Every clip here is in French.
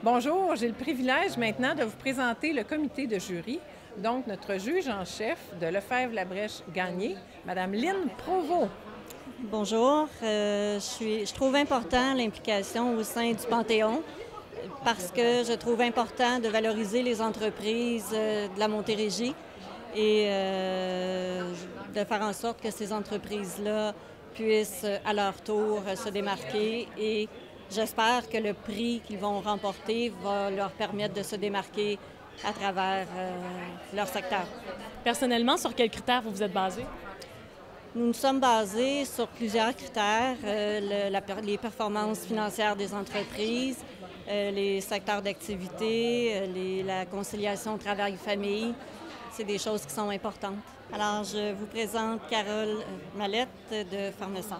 Bonjour, j'ai le privilège maintenant de vous présenter le comité de jury, donc notre juge en chef de Lefebvre-Labrèche-Gagné, Madame Lynne Provost. Bonjour, je trouve important l'implication au sein du Panthéon parce que je trouve important de valoriser les entreprises de la Montérégie et de faire en sorte que ces entreprises-là puissent à leur tour se démarquer et j'espère que le prix qu'ils vont remporter va leur permettre de se démarquer à travers leur secteur. Personnellement, sur quels critères vous vous êtes basé? Nous nous sommes basés sur plusieurs critères, les performances financières des entreprises, les secteurs d'activité, la conciliation travail-famille. C'est des choses qui sont importantes. Alors, je vous présente Carole Mallette de Farnesol.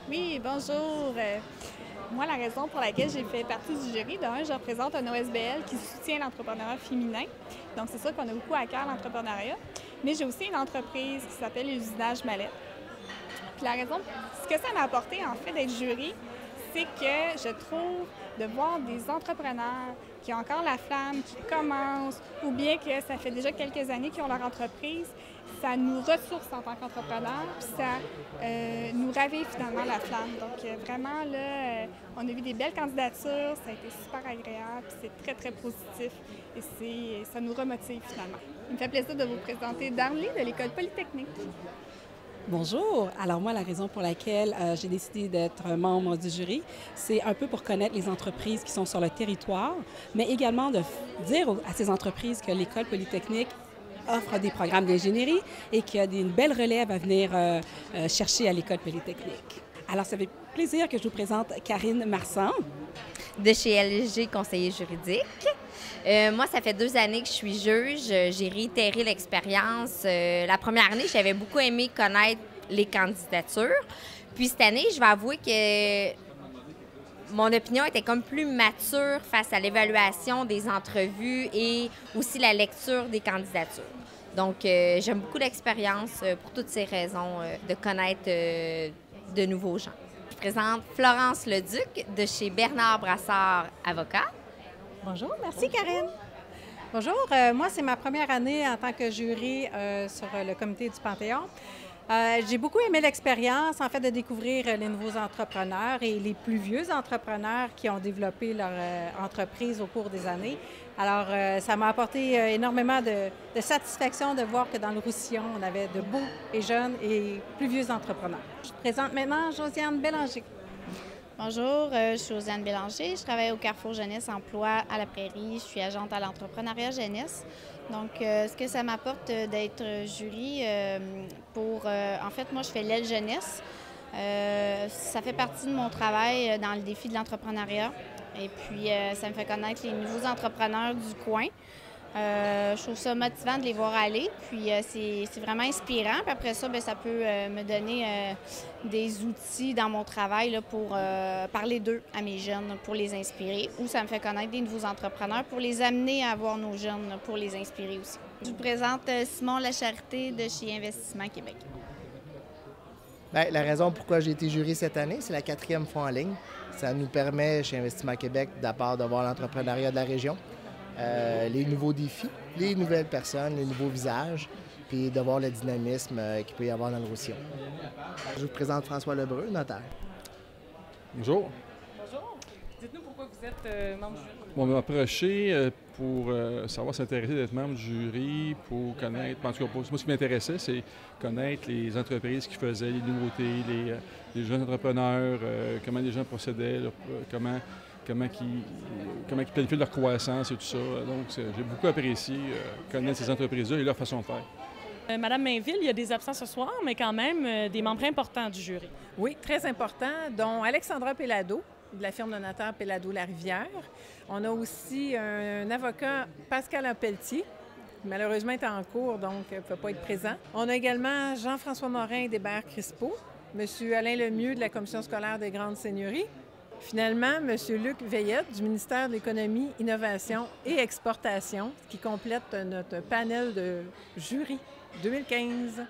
Oui, bonjour. Moi, la raison pour laquelle j'ai fait partie du jury, je représente un OSBL qui soutient l'entrepreneuriat féminin. Donc, c'est sûr qu'on a beaucoup à cœur l'entrepreneuriat. Mais j'ai aussi une entreprise qui s'appelle Usinage Mallette. Puis la raison, ce que ça m'a apporté, en fait, d'être jury, c'est que je trouve de voir des entrepreneurs qui ont encore la flamme, qui commencent, ou bien que ça fait déjà quelques années qu'ils ont leur entreprise, ça nous ressource en tant qu'entrepreneurs, puis ça nous ravive finalement la flamme. Donc vraiment, là, on a vu des belles candidatures, ça a été super agréable, puis c'est très, très positif et ça nous remotive finalement. Il me fait plaisir de vous présenter Darly de l'École polytechnique. Bonjour. Alors moi, la raison pour laquelle j'ai décidé d'être membre du jury, c'est un peu pour connaître les entreprises qui sont sur le territoire, mais également de dire à ces entreprises que l'École polytechnique offre des programmes d'ingénierie et qu'il y a une belle relève à venir chercher à l'École polytechnique. Alors, ça fait plaisir que je vous présente Karine Marsan. De chez LG Conseiller juridique. Moi, ça fait 2 années que je suis juge. J'ai réitéré l'expérience. La première année, j'avais beaucoup aimé connaître les candidatures. Puis cette année, je vais avouer que mon opinion était comme plus mature face à l'évaluation des entrevues et aussi la lecture des candidatures. Donc, j'aime beaucoup l'expérience pour toutes ces raisons de connaître de nouveaux gens. Je présente Florence Leduc de chez Bernard Brassard Avocat. Bonjour, merci Karine. Bonjour, moi c'est ma première année en tant que jury sur le comité du Panthéon. J'ai beaucoup aimé l'expérience, en fait, de découvrir les nouveaux entrepreneurs et les plus vieux entrepreneurs qui ont développé leur entreprise au cours des années. Alors, ça m'a apporté énormément de satisfaction de voir que dans le Roussillon, on avait de beaux et jeunes et plus vieux entrepreneurs. Je présente maintenant Josiane Bélanger. Bonjour, je suis Josiane Bélanger. Je travaille au Carrefour Jeunesse Emploi à la Prairie. Je suis agente à l'entrepreneuriat jeunesse. Donc, ce que ça m'apporte d'être jury en fait, moi, je fais l'aile jeunesse. Ça fait partie de mon travail dans le défi de l'entrepreneuriat. Et puis, ça me fait connaître les nouveaux entrepreneurs du coin. Je trouve ça motivant de les voir aller, puis c'est vraiment inspirant. Puis après ça, bien, ça peut me donner des outils dans mon travail là, pour parler d'eux à mes jeunes, pour les inspirer. Ou ça me fait connaître des nouveaux entrepreneurs pour les amener à voir nos jeunes, pour les inspirer aussi. Je vous présente Simon Lacharité de chez Investissement Québec. Bien, la raison pourquoi j'ai été jury cette année, c'est la 4e fois en ligne. Ça nous permet, chez Investissement Québec, d'abord de voir l'entrepreneuriat de la région. Les nouveaux défis, les nouvelles personnes, les nouveaux visages, puis de voir le dynamisme qu'il peut y avoir dans le Roussillon. Je vous présente François Lebreu, notaire. Bonjour. Bonjour. Dites-nous pourquoi vous êtes membre du jury. On m'a approché pour savoir s'intéresser d'être membre du jury, pour connaître, en tout cas, moi ce qui m'intéressait, c'est connaître les entreprises qui faisaient les nouveautés, les jeunes entrepreneurs, comment les gens procédaient, comment ils planifient leur croissance et tout ça. Donc, j'ai beaucoup apprécié connaître ces entreprises-là et leur façon de faire. Madame Mainville, il y a des absents ce soir, mais quand même des membres importants du jury. Oui, très important, dont Alexandra Pellado, de la firme de notaire Pellado-Larivière. On a aussi un avocat, Pascal Pelletier, qui malheureusement est en cours, donc ne peut pas être présent. On a également Jean-François Morin d'Hébert-Crispo, M. Alain Lemieux de la Commission scolaire des Grandes Seigneuries. Finalement, M. Luc Veillette du ministère de l'Économie, Innovation et Exportation, qui complète notre panel de jury 2015.